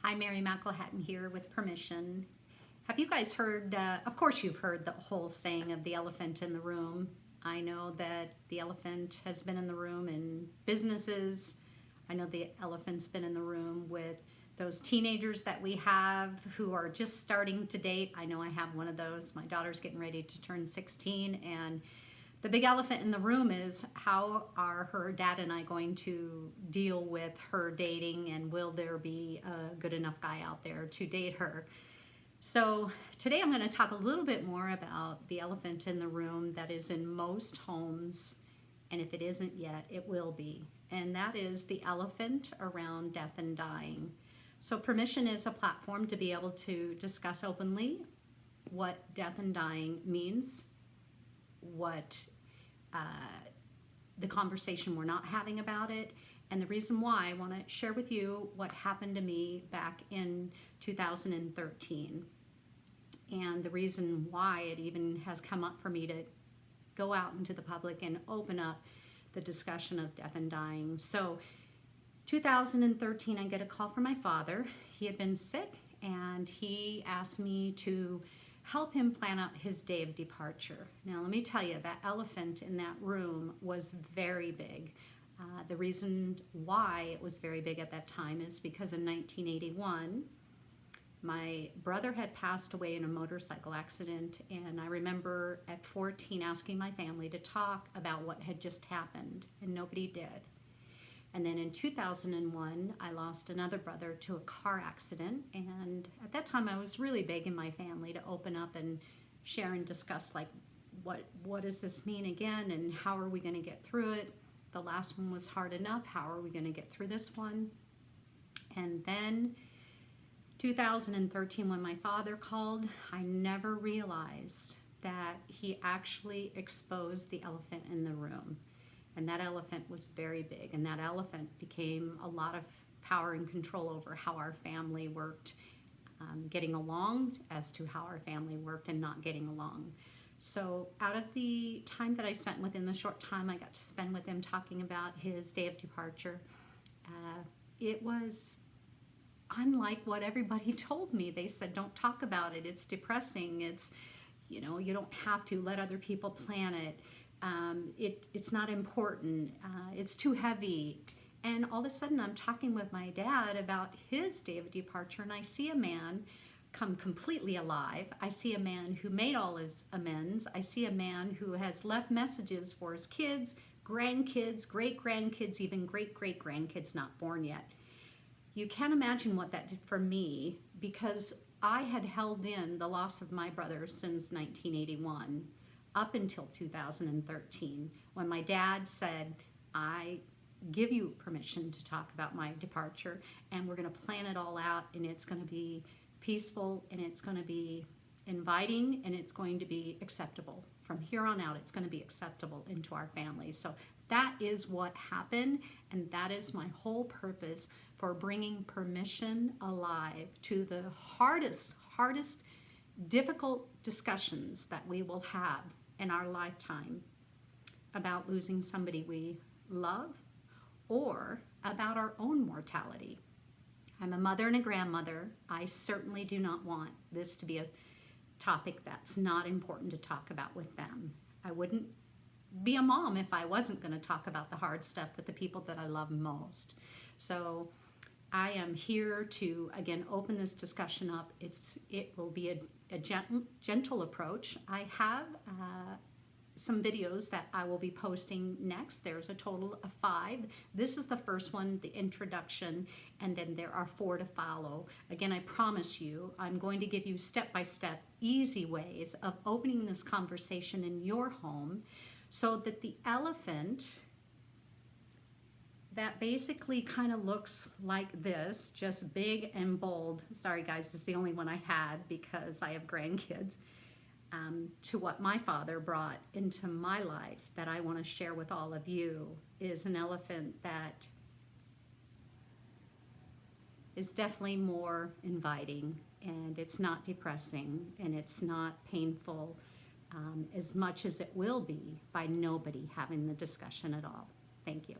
Hi, Mary McElhatton here with permission. Have you guys heard, of course you've heard the whole saying of the elephant in the room. I know that the elephant has been in the room in businesses. I know the elephant's been in the room with those teenagers that we have who are just starting to date. I know I have one of those. My daughter's getting ready to turn 16, and the big elephant in the room is how are her dad and I going to deal with her dating, and will there be a good enough guy out there to date her? So today I'm going to talk a little bit more about the elephant in the room that is in most homes, and if it isn't yet, it will be. And that is the elephant around death and dying. So permission is a platform to be able to discuss openly what death and dying means, what the conversation we're not having about it, and the reason why. I want to share with you what happened to me back in 2013, and the reason why it even has come up for me to go out into the public and open up the discussion of death and dying. So 2013, I get a call from my father. He had been sick, and he asked me to help him plan out his day of departure. Now, let me tell you, that elephant in that room was very big. The reason why it was very big at that time is because in 1981, my brother had passed away in a motorcycle accident, and I remember at 14 asking my family to talk about what had just happened, and nobody did. And then in 2001, I lost another brother to a car accident. And at that time, I was really big in my family to open up and share and discuss, like, what does this mean again? And how are we going to get through it? The last one was hard enough. How are we going to get through this one? And then 2013, when my father called, I never realized that he actually exposed the elephant in the room. And that elephant was very big, and that elephant became a lot of power and control over how our family worked, getting along as to how our family worked and not getting along. So out of the time that I spent with him, the short time I got to spend with him talking about his day of departure, it was unlike what everybody told me. They said, don't talk about it. It's depressing. It's, you don't have to. Let other people plan it. It's not important, it's too heavy. And all of a sudden I'm talking with my dad about his day of departure, and I see a man come completely alive. I see a man who made all his amends. I see a man who has left messages for his kids, grandkids, great-grandkids, even great-great-grandkids not born yet. You can't imagine what that did for me, because I had held in the loss of my brother since 1981. Up until 2013, when my dad said, I give you permission to talk about my departure, and we're going to plan it all out, and it's going to be peaceful, and it's going to be inviting, and it's going to be acceptable. From here on out, it's going to be acceptable into our family. So that is what happened, and that is my whole purpose for bringing permission alive to the hardest, difficult discussions that we will have in our lifetime about losing somebody we love, or about our own mortality. I'm a mother and a grandmother. I certainly do not want this to be a topic that's not important to talk about with them. I wouldn't be a mom if I wasn't going to talk about the hard stuff with the people that I love most. So I am here to, again, open this discussion up. It will be a gentle approach. I have some videos that I will be posting next. There's a total of 5. This is the first one, the introduction, and then there are 4 to follow. Again, I promise you, I'm going to give you step-by-step, easy ways of opening this conversation in your home, so that the elephant that basically kind of looks like this, just big and bold. Sorry guys, this is the only one I had because I have grandkids. To what my father brought into my life that I want to share with all of you is an elephant that is definitely more inviting, and it's not depressing, and it's not painful as much as it will be by nobody having the discussion at all. Thank you.